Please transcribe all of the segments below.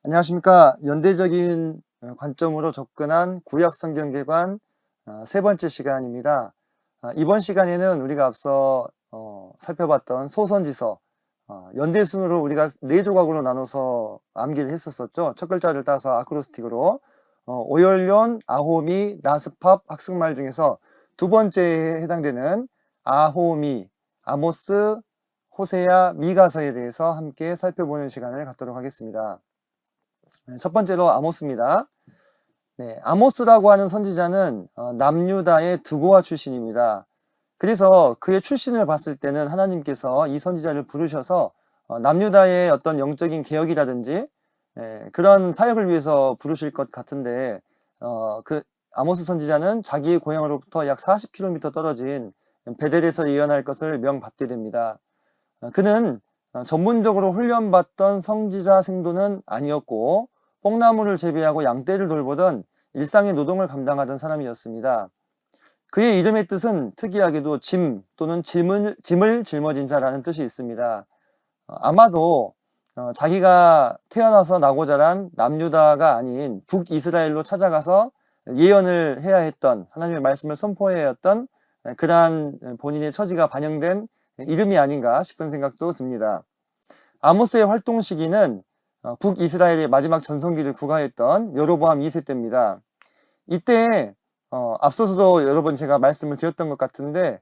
안녕하십니까. 연대적인 관점으로 접근한 구약 성경개관 세 번째 시간입니다. 이번 시간에는 우리가 앞서 살펴봤던 소선지서 연대순으로 우리가 네 조각으로 나눠서 암기를 했었었죠. 첫 글자를 따서 아크로스틱으로 오열련, 아호미, 나스팝 학습말 중에서 두 번째에 해당되는 아호미, 아모스, 호세야, 미가서에 대해서 함께 살펴보는 시간을 갖도록 하겠습니다. 첫 번째로 아모스입니다. 네, 아모스라고 하는 선지자는 남유다의 드고아 출신입니다. 그래서 그의 출신을 봤을 때는 하나님께서 이 선지자를 부르셔서 남유다의 어떤 영적인 개혁이라든지 그런 사역을 위해서 부르실 것 같은데 그 아모스 선지자는 자기의 고향으로부터 약 40km 떨어진 베델에서 예언할 것을 명받게 됩니다. 그는 전문적으로 훈련받던 성지자 생도는 아니었고 뽕나무를 재배하고 양떼를 돌보던 일상의 노동을 감당하던 사람이었습니다. 그의 이름의 뜻은 특이하게도 짐 또는 짐을 짊어진 자라는 뜻이 있습니다. 아마도 자기가 태어나서 나고 자란 남유다가 아닌 북이스라엘로 찾아가서 예언을 해야 했던, 하나님의 말씀을 선포해야 했던 그러한 본인의 처지가 반영된 이름이 아닌가 싶은 생각도 듭니다. 아모스의 활동 시기는 북이스라엘의 마지막 전성기를 구가했던 여로보암 2세 때입니다. 이때 앞서서도 여러 번 제가 말씀을 드렸던 것 같은데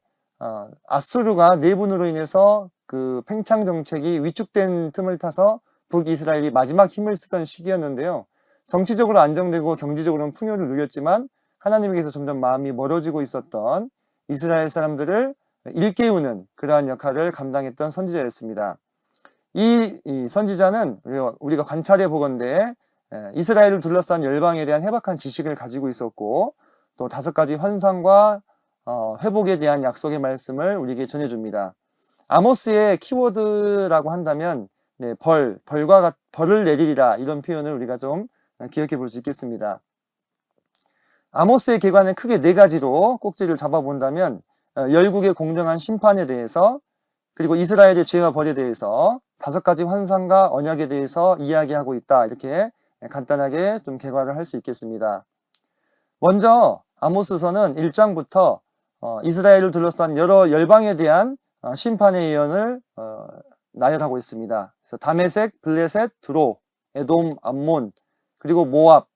아수르가 내분으로 인해서 그 팽창 정책이 위축된 틈을 타서 북이스라엘이 마지막 힘을 쓰던 시기였는데요. 정치적으로 안정되고 경제적으로는 풍요를 누렸지만 하나님에게서 점점 마음이 멀어지고 있었던 이스라엘 사람들을 일깨우는 그러한 역할을 감당했던 선지자였습니다. 이 선지자는 우리가 관찰해 보건대 이스라엘을 둘러싼 열방에 대한 해박한 지식을 가지고 있었고 또 5가지 환상과 회복에 대한 약속의 말씀을 우리에게 전해줍니다. 아모스의 키워드라고 한다면 벌을 내리리라 이런 표현을 우리가 좀 기억해 볼 수 있겠습니다. 아모스의 계관을 크게 4가지로 꼭지를 잡아본다면 열국의 공정한 심판에 대해서 그리고 이스라엘의 죄와 벌에 대해서 5가지 환상과 언약에 대해서 이야기하고 있다. 이렇게 간단하게 좀 개괄을 할 수 있겠습니다. 먼저 아모스서는 1장부터 이스라엘을 둘러싼 여러 열방에 대한 심판의 예언을 나열하고 있습니다. 그래서 다메섹, 블레셋, 드로, 에돔, 암몬, 그리고 모압,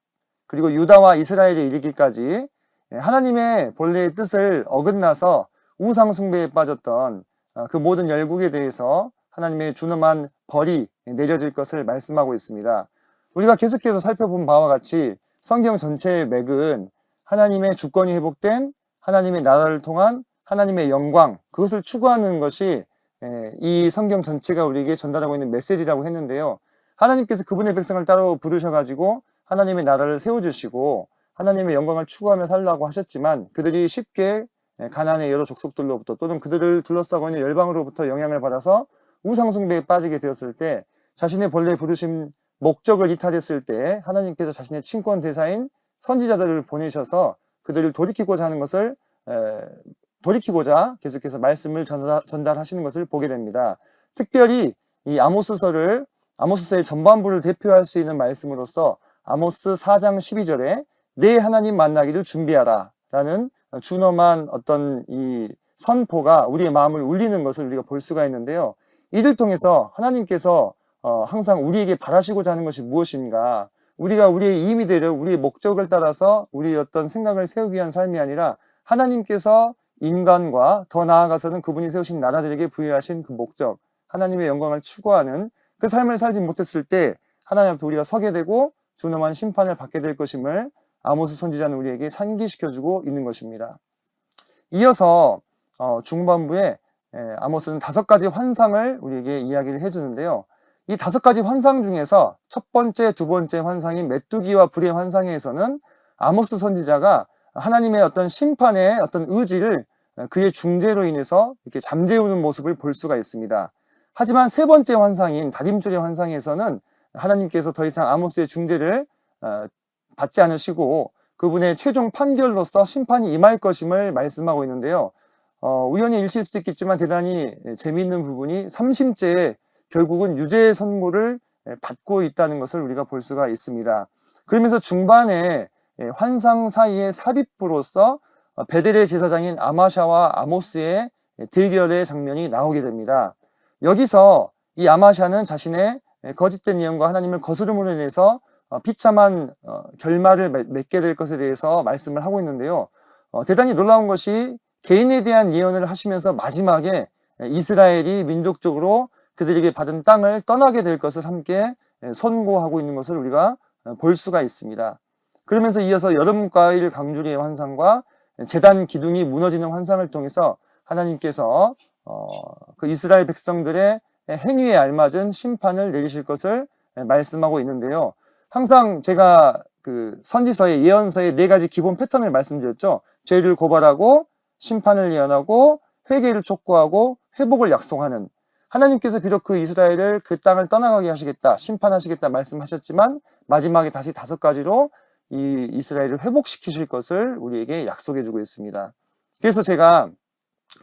그리고 유다와 이스라엘에 이르기까지 하나님의 본래의 뜻을 어긋나서 우상 숭배에 빠졌던 그 모든 열국에 대해서 하나님의 준엄한 벌이 내려질 것을 말씀하고 있습니다. 우리가 계속해서 살펴본 바와 같이 성경 전체의 맥은 하나님의 주권이 회복된 하나님의 나라를 통한 하나님의 영광, 그것을 추구하는 것이 이 성경 전체가 우리에게 전달하고 있는 메시지라고 했는데요. 하나님께서 그분의 백성을 따로 부르셔가지고 하나님의 나라를 세워주시고 하나님의 영광을 추구하며 살라고 하셨지만 그들이 쉽게 가나안의 여러 족속들로부터 또는 그들을 둘러싸고 있는 열방으로부터 영향을 받아서 우상숭배에 빠지게 되었을 때 자신의 본래 부르심 목적을 이탈했을 때 하나님께서 자신의 친권 대사인 선지자들을 보내셔서 그들을 돌이키고자 하는 것을 돌이키고자 계속해서 말씀을 전달하시는 것을 보게 됩니다. 특별히 이 아모스서의 전반부를 대표할 수 있는 말씀으로서 아모스 4장 12절에 내 하나님 만나기를 준비하라 라는 준엄한 어떤 이 선포가 우리의 마음을 울리는 것을 우리가 볼 수가 있는데요. 이를 통해서 하나님께서 항상 우리에게 바라시고자 하는 것이 무엇인가, 우리가 우리의 힘이 되려 우리의 목적을 따라서 우리의 어떤 생각을 세우기 위한 삶이 아니라 하나님께서 인간과 더 나아가서는 그분이 세우신 나라들에게 부여하신 그 목적, 하나님의 영광을 추구하는 그 삶을 살지 못했을 때 하나님 앞에 우리가 서게 되고 준엄한 심판을 받게 될 것임을 아모스 선지자는 우리에게 상기시켜주고 있는 것입니다. 이어서 중반부에 아모스는 5가지 환상을 우리에게 이야기를 해주는데요. 이 5가지 환상 중에서 첫 번째, 두 번째 환상인 메뚜기와 불의 환상에서는 아모스 선지자가 하나님의 어떤 심판의 어떤 의지를 그의 중재로 인해서 이렇게 잠재우는 모습을 볼 수가 있습니다. 하지만 세 번째 환상인 다림줄의 환상에서는 하나님께서 더 이상 아모스의 중재를 받지 않으시고 그분의 최종 판결로서 심판이 임할 것임을 말씀하고 있는데요. 우연히 일치일 수도 있겠지만 대단히 재미있는 부분이 3심째에 결국은 유죄 선고를 받고 있다는 것을 우리가 볼 수가 있습니다. 그러면서 중반에 환상 사이의 삽입부로서 베델의 제사장인 아마샤와 아모스의 대결의 장면이 나오게 됩니다. 여기서 이 아마샤는 자신의 거짓된 예언과 하나님을 거스름으로 인해서 비참한 결말을 맺게 될 것에 대해서 말씀을 하고 있는데요. 대단히 놀라운 것이 개인에 대한 예언을 하시면서 마지막에 이스라엘이 민족적으로 그들에게 받은 땅을 떠나게 될 것을 함께 선고하고 있는 것을 우리가 볼 수가 있습니다. 그러면서 이어서 여름, 가을, 강주리의 환상과 제단 기둥이 무너지는 환상을 통해서 하나님께서 그 이스라엘 백성들의 행위에 알맞은 심판을 내리실 것을 말씀하고 있는데요. 항상 제가 그 선지서의 예언서의 4가지 기본 패턴을 말씀드렸죠. 죄를 고발하고 심판을 예언하고 회개를 촉구하고 회복을 약속하는, 하나님께서 비록 그 이스라엘을 그 땅을 떠나가게 하시겠다, 심판하시겠다 말씀하셨지만 마지막에 다시 5가지로 이 이스라엘을 회복시키실 것을 우리에게 약속해 주고 있습니다. 그래서 제가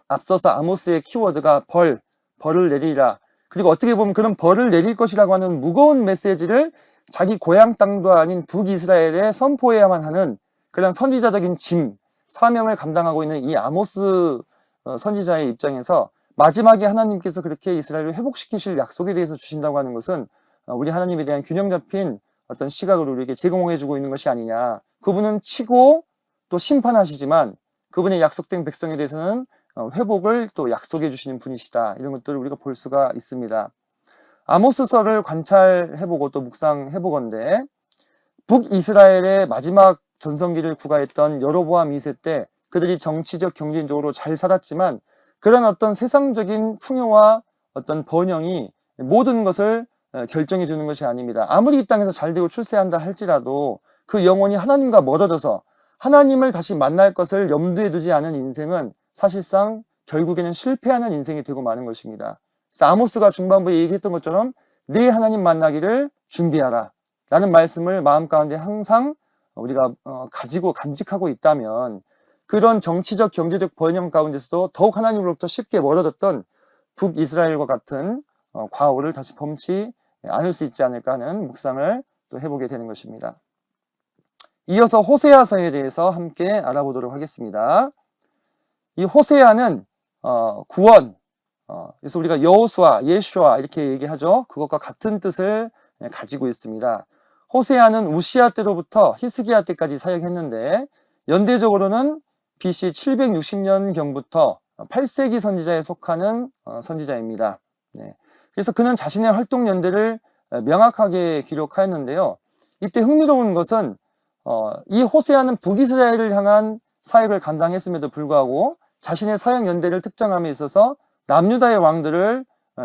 앞서서 아모스의 키워드가 벌을 내리라, 그리고 어떻게 보면 그런 벌을 내릴 것이라고 하는 무거운 메시지를 자기 고향 땅도 아닌 북이스라엘에 선포해야만 하는 그런 선지자적인 사명을 감당하고 있는 이 아모스 선지자의 입장에서 마지막에 하나님께서 그렇게 이스라엘을 회복시키실 약속에 대해서 주신다고 하는 것은 우리 하나님에 대한 균형 잡힌 어떤 시각을 우리에게 제공해 주고 있는 것이 아니냐. 그분은 치고 또 심판하시지만 그분의 약속된 백성에 대해서는 회복을 또 약속해 주시는 분이시다. 이런 것들을 우리가 볼 수가 있습니다. 아모스서를 관찰해보고 또 묵상해보건대 북이스라엘의 마지막 전성기를 구가했던 여로보암 2세 때 그들이 정치적 경제적으로 잘 살았지만 그런 어떤 세상적인 풍요와 어떤 번영이 모든 것을 결정해 주는 것이 아닙니다. 아무리 이 땅에서 잘 되고 출세한다 할지라도 그 영혼이 하나님과 멀어져서 하나님을 다시 만날 것을 염두에 두지 않은 인생은 사실상 결국에는 실패하는 인생이 되고 마는 것입니다. 그래서 아모스가 중반부에 얘기했던 것처럼 네 하나님 만나기를 준비하라 라는 말씀을 마음 가운데 항상 우리가 가지고 간직하고 있다면 그런 정치적 경제적 번영 가운데서도 더욱 하나님으로부터 쉽게 멀어졌던 북이스라엘과 같은 과오를 다시 범치 않을 수 있지 않을까 하는 묵상을 또 해보게 되는 것입니다. 이어서 호세아서에 대해서 함께 알아보도록 하겠습니다. 이 호세아는 구원, 그래서 우리가 여호수아, 예슈아 이렇게 얘기하죠. 그것과 같은 뜻을 가지고 있습니다. 호세아는 우시아 때로부터 히스기야 때까지 사역했는데 연대적으로는 BC 760년경부터 8세기 선지자에 속하는 선지자입니다. 네. 그래서 그는 자신의 활동 연대를 명확하게 기록하였는데요. 이때 흥미로운 것은 이 호세아는 북이스라엘을 향한 사역을 감당했음에도 불구하고 자신의 사역 연대를 특정함에 있어서 남유다의 왕들을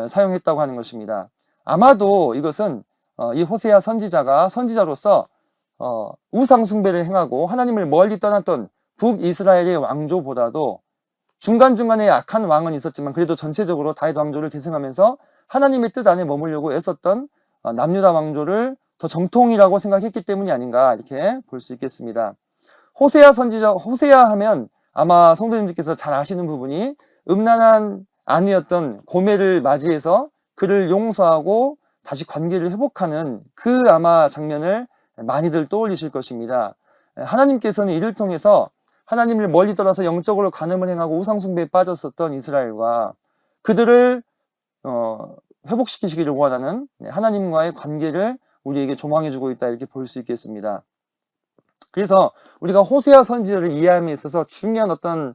사용했다고 하는 것입니다. 아마도 이것은 이 호세아 선지자가 선지자로서 우상 숭배를 행하고 하나님을 멀리 떠났던 북이스라엘의 왕조보다도 중간중간에 악한 왕은 있었지만 그래도 전체적으로 다윗 왕조를 계승하면서 하나님의 뜻 안에 머물려고 애썼던 남유다 왕조를 더 정통이라고 생각했기 때문이 아닌가 이렇게 볼 수 있겠습니다. 호세아 선지자, 호세아 하면 아마 성도님들께서 잘 아시는 부분이 음란한 아내였던 고멜을 맞이해서 그를 용서하고 다시 관계를 회복하는 그 아마 장면을 많이들 떠올리실 것입니다. 하나님께서는 이를 통해서 하나님을 멀리 떠나서 영적으로 간음을 행하고 우상숭배에 빠졌었던 이스라엘과 그들을 회복시키시기를 원하는 하나님과의 관계를 우리에게 조망해주고 있다 이렇게 볼 수 있겠습니다. 그래서 우리가 호세아 선지자를 이해함에 있어서 중요한 어떤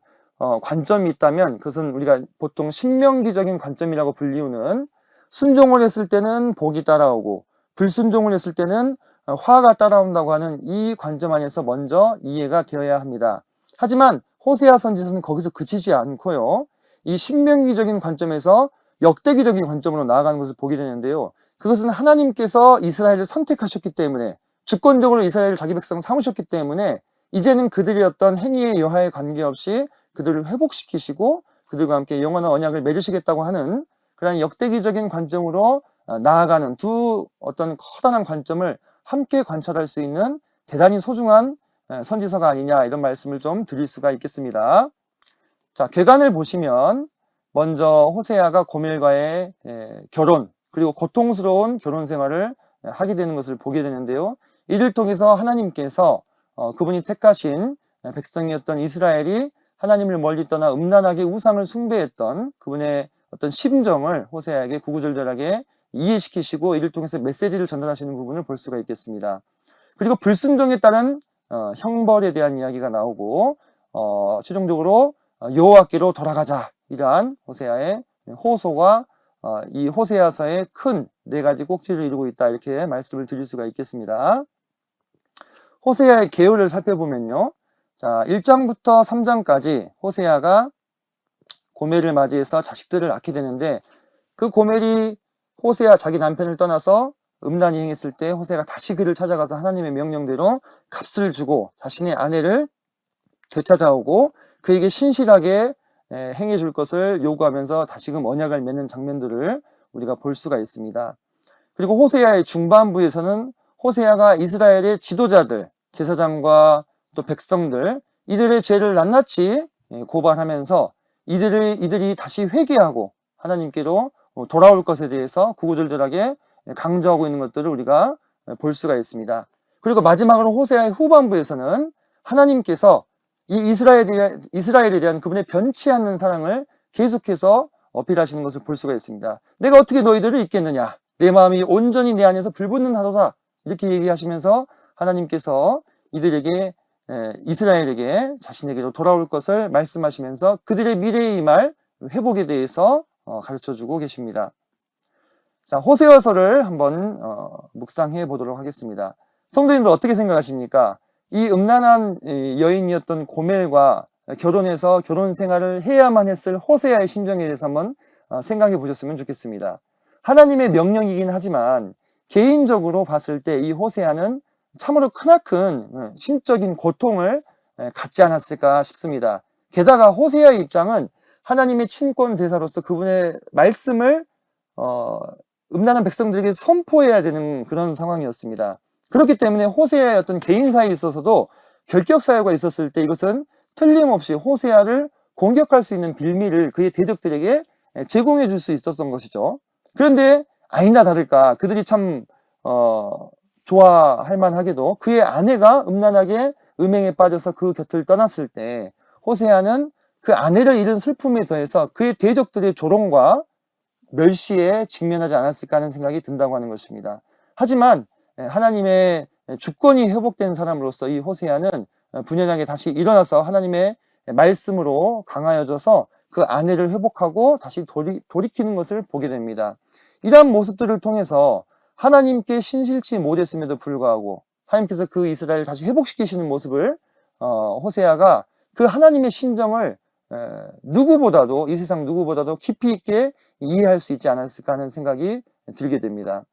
관점이 있다면 그것은 우리가 보통 신명기적인 관점이라고 불리우는 순종을 했을 때는 복이 따라오고 불순종을 했을 때는 화가 따라온다고 하는 이 관점 안에서 먼저 이해가 되어야 합니다. 하지만 호세아 선지자는 거기서 그치지 않고요. 이 신명기적인 관점에서 역대기적인 관점으로 나아가는 것을 보게 되는데요. 그것은 하나님께서 이스라엘을 선택하셨기 때문에 주권적으로 이스라엘을 자기 백성 삼으셨기 때문에 이제는 그들의 어떤 행위의 여하에 관계없이 그들을 회복시키시고 그들과 함께 영원한 언약을 맺으시겠다고 하는 그런 역대기적인 관점으로 나아가는 두 어떤 커다란 관점을 함께 관찰할 수 있는 대단히 소중한 선지서가 아니냐 이런 말씀을 좀 드릴 수가 있겠습니다. 자, 괴간을 보시면 먼저 호세아가 고멜과의 결혼 그리고 고통스러운 결혼 생활을 하게 되는 것을 보게 되는데요. 이를 통해서 하나님께서 그분이 택하신 백성이었던 이스라엘이 하나님을 멀리 떠나 음란하게 우상을 숭배했던 그분의 어떤 심정을 호세아에게 구구절절하게 이해시키시고 이를 통해서 메시지를 전달하시는 부분을 볼 수가 있겠습니다. 그리고 불순종에 따른 형벌에 대한 이야기가 나오고 최종적으로 여호와께로 돌아가자, 이러한 호세아의 호소가 이 호세아서의 큰 네 가지 꼭지를 이루고 있다, 이렇게 말씀을 드릴 수가 있겠습니다. 호세아의 계율을 살펴보면요, 자 1장부터 3장까지 호세아가 고멜을 맞이해서 자식들을 낳게 되는데, 그 고멜이 호세아 자기 남편을 떠나서 음란히 행했을 때 호세아가 다시 그를 찾아가서 하나님의 명령대로 값을 주고 자신의 아내를 되찾아오고 그에게 신실하게 행해 줄 것을 요구하면서 다시금 언약을 맺는 장면들을 우리가 볼 수가 있습니다. 그리고 호세아의 중반부에서는 호세아가 이스라엘의 지도자들, 제사장과 또 백성들, 이들의 죄를 낱낱이 고발하면서 이들이 다시 회개하고 하나님께로 돌아올 것에 대해서 구구절절하게 강조하고 있는 것들을 우리가 볼 수가 있습니다. 그리고 마지막으로 호세아의 후반부에서는 하나님께서 이 이스라엘에 대한 그분의 변치 않는 사랑을 계속해서 어필하시는 것을 볼 수가 있습니다. 내가 어떻게 너희들을 잊겠느냐, 내 마음이 온전히 내 안에서 불붙는 하도다, 이렇게 얘기하시면서 하나님께서 이들에게 이스라엘에게 자신에게로 돌아올 것을 말씀하시면서 그들의 미래의 말 회복에 대해서 가르쳐주고 계십니다. 자, 호세아서를 한번 묵상해 보도록 하겠습니다. 성도님들 어떻게 생각하십니까? 이 음란한 여인이었던 고멜과 결혼해서 결혼 생활을 해야만 했을 호세아의 심정에 대해서 한번 생각해 보셨으면 좋겠습니다. 하나님의 명령이긴 하지만 개인적으로 봤을 때 이 호세아는 참으로 크나큰 심적인 고통을 갖지 않았을까 싶습니다. 게다가 호세아의 입장은 하나님의 친권 대사로서 그분의 말씀을 음란한 백성들에게 선포해야 되는 그런 상황이었습니다. 그렇기 때문에 호세아의 어떤 개인사에 있어서도 결격 사유가 있었을 때 이것은 틀림없이 호세아를 공격할 수 있는 빌미를 그의 대적들에게 제공해 줄 수 있었던 것이죠. 그런데 아니나 다를까 그들이 참 좋아할 만하게도 그의 아내가 음란하게 음행에 빠져서 그 곁을 떠났을 때 호세아는 그 아내를 잃은 슬픔에 더해서 그의 대적들의 조롱과 멸시에 직면하지 않았을까 하는 생각이 든다고 하는 것입니다. 하지만 하나님의 주권이 회복된 사람으로서 이 호세아는 분연하게 다시 일어나서 하나님의 말씀으로 강하여져서 그 아내를 회복하고 다시 돌이키는 것을 보게 됩니다. 이러한 모습들을 통해서 하나님께 신실치 못했음에도 불구하고 하나님께서 그 이스라엘을 다시 회복시키시는 모습을 호세아가 그 하나님의 심정을 누구보다도 이 세상 누구보다도 깊이 있게 이해할 수 있지 않았을까 하는 생각이 들게 됩니다.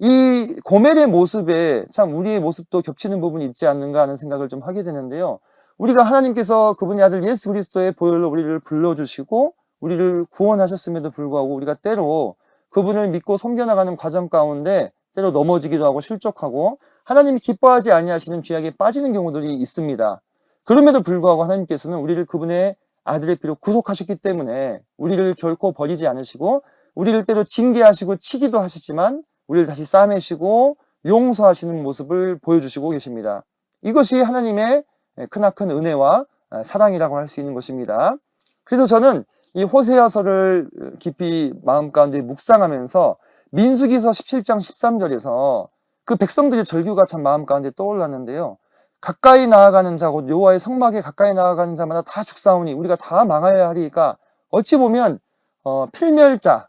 이 고멜의 모습에 참 우리의 모습도 겹치는 부분이 있지 않는가 하는 생각을 좀 하게 되는데요. 우리가 하나님께서 그분의 아들 예수 그리스도의 보혈로 우리를 불러주시고 우리를 구원하셨음에도 불구하고 우리가 때로 그분을 믿고 섬겨나가는 과정 가운데 때로 넘어지기도 하고 실족하고 하나님이 기뻐하지 아니하시는 죄악에 빠지는 경우들이 있습니다. 그럼에도 불구하고 하나님께서는 우리를 그분의 아들의 피로 구속하셨기 때문에 우리를 결코 버리지 않으시고 우리를 때로 징계하시고 치기도 하시지만 우리를 다시 싸매시고 용서하시는 모습을 보여주시고 계십니다. 이것이 하나님의 크나큰 은혜와 사랑이라고 할 수 있는 것입니다. 그래서 저는 이 호세아서를 깊이 마음 가운데 묵상하면서 민수기서 17장 13절에서 그 백성들의 절규가 참 마음 가운데 떠올랐는데요. 가까이 나아가는 자 곧 여호와의 성막에 가까이 나아가는 자마다 다 죽사오니 우리가 다 망하여야 하리까, 어찌 보면 필멸자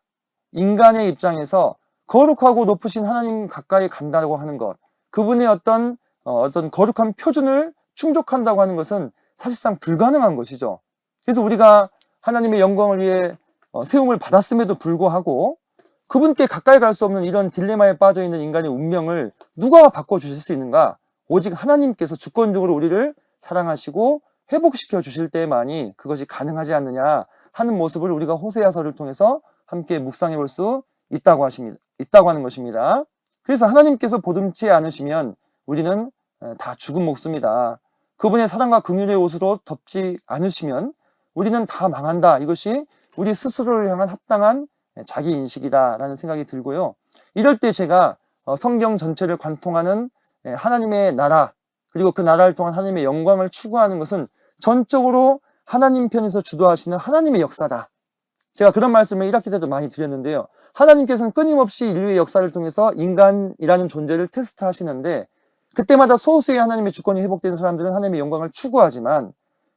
인간의 입장에서 거룩하고 높으신 하나님 가까이 간다고 하는 것, 그분의 어떤 거룩한 표준을 충족한다고 하는 것은 사실상 불가능한 것이죠. 그래서 우리가 하나님의 영광을 위해 세움을 받았음에도 불구하고 그분께 가까이 갈 수 없는 이런 딜레마에 빠져 있는 인간의 운명을 누가 바꿔주실 수 있는가? 오직 하나님께서 주권적으로 우리를 사랑하시고 회복시켜 주실 때만이 그것이 가능하지 않느냐 하는 모습을 우리가 호세아서를 통해서 함께 묵상해 볼 수 있다고 하는 것입니다. 그래서 하나님께서 보듬지 않으시면 우리는 다 죽은 목숨이다. 그분의 사랑과 긍휼의 옷으로 덮지 않으시면 우리는 다 망한다. 이것이 우리 스스로를 향한 합당한 자기 인식이다라는 생각이 들고요. 이럴 때 제가 성경 전체를 관통하는 하나님의 나라, 그리고 그 나라를 통한 하나님의 영광을 추구하는 것은 전적으로 하나님 편에서 주도하시는 하나님의 역사다. 제가 그런 말씀을 1학기 때도 많이 드렸는데요. 하나님께서는 끊임없이 인류의 역사를 통해서 인간이라는 존재를 테스트하시는데, 그때마다 소수의 하나님의 주권이 회복되는 사람들은 하나님의 영광을 추구하지만,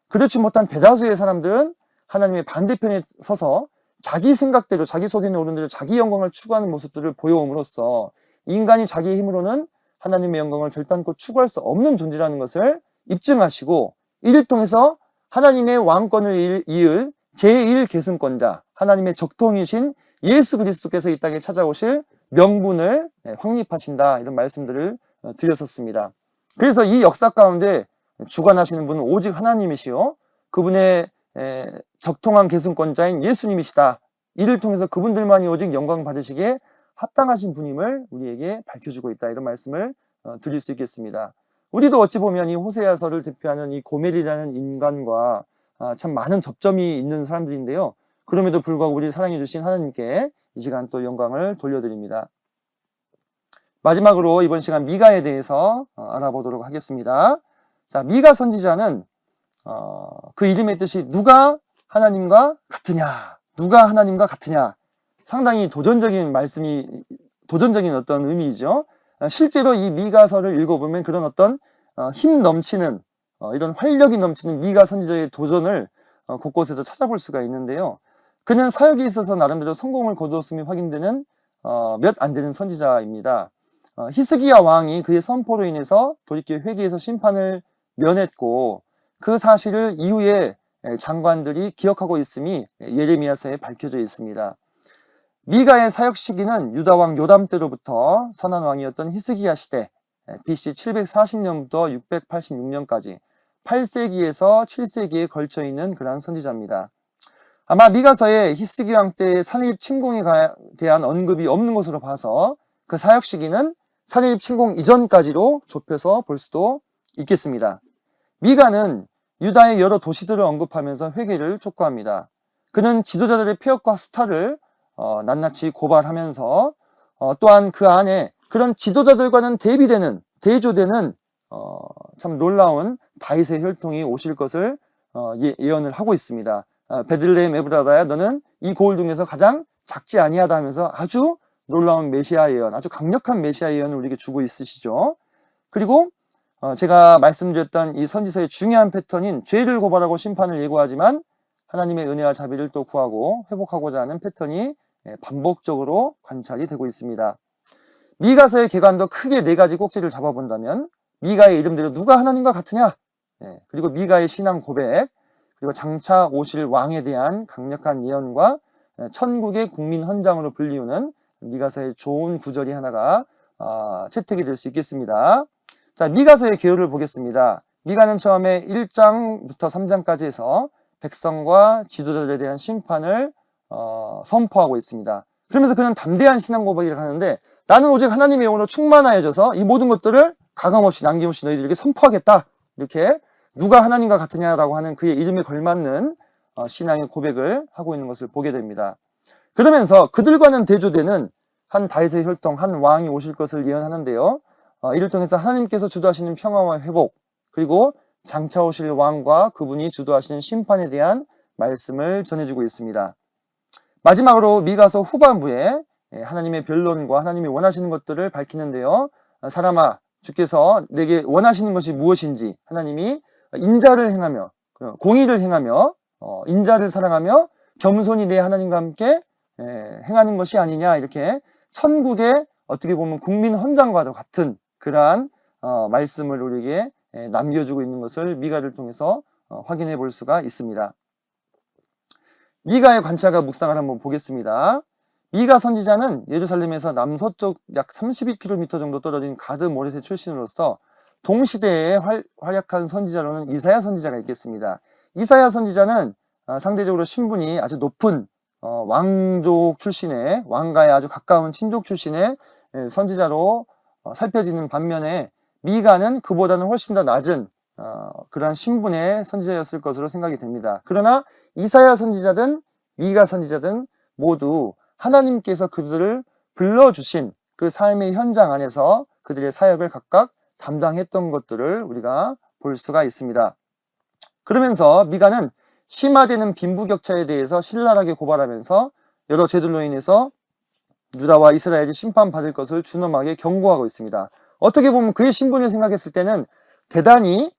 그렇지 못한 대다수의 사람들은 하나님의 반대편에 서서 자기 생각대로, 자기 속에 있는 어른들을 자기 영광을 추구하는 모습들을 보여옴으로써 인간이 자기의 힘으로는 하나님의 영광을 결단코 추구할 수 없는 존재라는 것을 입증하시고, 이를 통해서 하나님의 왕권을 이을 제1계승권자, 하나님의 적통이신 예수 그리스도께서 이 땅에 찾아오실 명분을 확립하신다, 이런 말씀들을 드렸었습니다. 그래서 이 역사 가운데 주관하시는 분은 오직 하나님이시요, 그분의 적통한 계승권자인 예수님이시다. 이를 통해서 그분들만이 오직 영광 받으시기에 합당하신 분임을 우리에게 밝혀주고 있다, 이런 말씀을 드릴 수 있겠습니다. 우리도 어찌 보면 이 호세아서를 대표하는 이 고멜이라는 인간과 참 많은 접점이 있는 사람들인데요. 그럼에도 불구하고 우리를 사랑해 주신 하나님께 이 시간 또 영광을 돌려드립니다. 마지막으로 이번 시간 미가에 대해서 알아보도록 하겠습니다. 자, 미가 선지자는 그 이름의 뜻이 누가 하나님과 같으냐, 누가 하나님과 같으냐, 상당히 도전적인 어떤 의미이죠. 실제로 이 미가서를 읽어보면 그런 어떤 힘 넘치는 이런 활력이 넘치는 미가 선지자의 도전을 곳곳에서 찾아볼 수가 있는데요. 그는 사역에 있어서 나름대로 성공을 거두었음이 확인되는 몇 안 되는 선지자입니다. 히스기야 왕이 그의 선포로 인해서 돌이켜 회개해서 심판을 면했고, 그 사실을 이후에 장관들이 기억하고 있음이 예레미야서에 밝혀져 있습니다. 미가의 사역 시기는 유다왕 요담 때로부터 선한 왕이었던 히스기야 시대 BC 740년부터 686년까지 8세기에서 7세기에 걸쳐 있는 그러한 선지자입니다. 아마 미가서에 히스기야 왕 때의 산해립 침공에 대한 언급이 없는 것으로 봐서 그 사역 시기는 산해립 침공 이전까지로 좁혀서 볼 수도 있겠습니다. 미가는 유다의 여러 도시들을 언급하면서 회개를 촉구합니다. 그는 지도자들의 폐역과 수탈을 낱낱이 고발하면서 또한 그 안에 그런 지도자들과는 대조되는 참 놀라운 다윗의 혈통이 오실 것을 예언을 하고 있습니다. 베들레헴 에브라다야, 너는 이 고을 중에서 가장 작지 아니하다 하면서 아주 놀라운 메시아 예언, 아주 강력한 메시아 예언을 우리에게 주고 있으시죠. 그리고 제가 말씀드렸던 이 선지서의 중요한 패턴인 죄를 고발하고 심판을 예고하지만 하나님의 은혜와 자비를 또 구하고 회복하고자 하는 패턴이 반복적으로 관찰이 되고 있습니다. 미가서의 개관도 크게 4가지 꼭지를 잡아본다면, 미가의 이름대로 누가 하나님과 같으냐, 그리고 미가의 신앙 고백, 그리고 장차 오실 왕에 대한 강력한 예언과 천국의 국민 헌장으로 불리우는 미가서의 좋은 구절이 하나가 채택이 될 수 있겠습니다. 자, 미가서의 개요를 보겠습니다. 미가는 처음에 1장부터 3장까지 해서 백성과 지도자들에 대한 심판을 선포하고 있습니다. 그러면서 그는 담대한 신앙 고백을 하는데, 나는 오직 하나님의 영으로 충만하여져서 이 모든 것들을 가감없이 남김없이 너희들에게 선포하겠다, 이렇게 누가 하나님과 같으냐라고 하는 그의 이름에 걸맞는 신앙의 고백을 하고 있는 것을 보게 됩니다. 그러면서 그들과는 대조되는 한 다윗의 혈통, 한 왕이 오실 것을 예언하는데요. 이를 통해서 하나님께서 주도하시는 평화와 회복, 그리고 장차 오실 왕과 그분이 주도하시는 심판에 대한 말씀을 전해주고 있습니다. 마지막으로 미가서 후반부에 하나님의 변론과 하나님이 원하시는 것들을 밝히는데요. 사람아, 주께서 내게 원하시는 것이 무엇인지, 하나님이 인자를 행하며 공의를 행하며 인자를 사랑하며 겸손히 내 하나님과 함께 행하는 것이 아니냐, 이렇게 천국의 어떻게 보면 국민 헌장과도 같은 그러한 말씀을 우리에게 남겨주고 있는 것을 미가를 통해서 확인해 볼 수가 있습니다. 미가의 관찰과 묵상을 한번 보겠습니다. 미가 선지자는 예루살렘에서 남서쪽 약 32km 정도 떨어진 가드 모레세 출신으로서 동시대의 활약한 선지자로는 이사야 선지자가 있겠습니다. 이사야 선지자는 상대적으로 신분이 아주 높은 왕족 출신의, 왕가에 아주 가까운 친족 출신의 선지자로 살펴지는 반면에, 미가는 그보다는 훨씬 더 낮은 그러한 신분의 선지자였을 것으로 생각이 됩니다. 그러나 이사야 선지자든 미가 선지자든 모두 하나님께서 그들을 불러주신 그 삶의 현장 안에서 그들의 사역을 각각 담당했던 것들을 우리가 볼 수가 있습니다. 그러면서 미가는 심화되는 빈부격차에 대해서 신랄하게 고발하면서 여러 죄들로 인해서 유다와 이스라엘이 심판받을 것을 준엄하게 경고하고 있습니다. 어떻게 보면 그의 신분을 생각했을 때는 대단히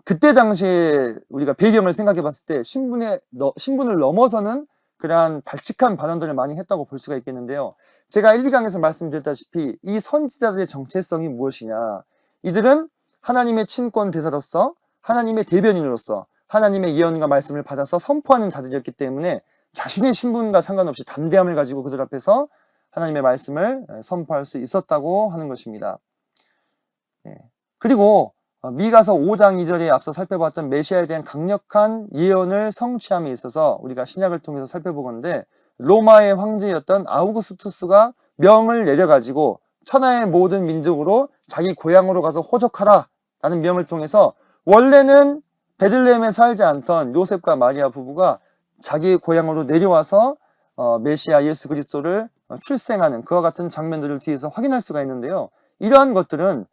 그때 당시에 우리가 배경을 생각해 봤을 때 신분을 넘어서는 그러한 발칙한 발언들을 많이 했다고 볼 수가 있겠는데요. 제가 1, 2강에서 말씀드렸다시피 이 선지자들의 정체성이 무엇이냐, 이들은 하나님의 친권 대사로서, 하나님의 대변인으로서 하나님의 예언과 말씀을 받아서 선포하는 자들이었기 때문에 자신의 신분과 상관없이 담대함을 가지고 그들 앞에서 하나님의 말씀을 선포할 수 있었다고 하는 것입니다. 그리고 미가서 5장 2절에 앞서 살펴봤던 메시아에 대한 강력한 예언을 성취함에 있어서 우리가 신약을 통해서 살펴보건대 로마의 황제였던 아우구스투스가 명을 내려가지고 천하의 모든 민족으로 자기 고향으로 가서 호적하라 라는 명을 통해서 원래는 베들레헴에 살지 않던 요셉과 마리아 부부가 자기 고향으로 내려와서 메시아 예수 그리스도를 출생하는 그와 같은 장면들을 뒤에서 확인할 수가 있는데요. 이러한 것들은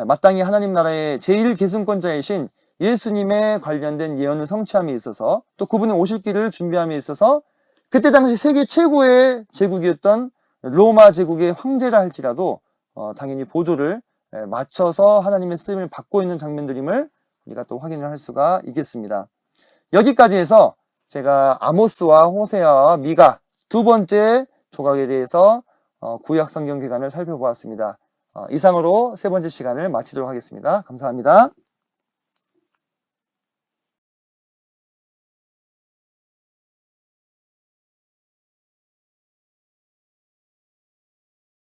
마땅히 하나님 나라의 제1계승권자이신 예수님에 관련된 예언을 성취함에 있어서 또 그분의 오실 길을 준비함에 있어서 그때 당시 세계 최고의 제국이었던 로마 제국의 황제라 할지라도 당연히 보조를 맞춰서 하나님의 쓰임을 받고 있는 장면들임을 우리가 또 확인을 할 수가 있겠습니다. 여기까지 해서 제가 아모스와 호세아와 미가 두 번째 조각에 대해서 구약 성경 기간을 살펴보았습니다. 이상으로 세 번째 시간을 마치도록 하겠습니다. 감사합니다.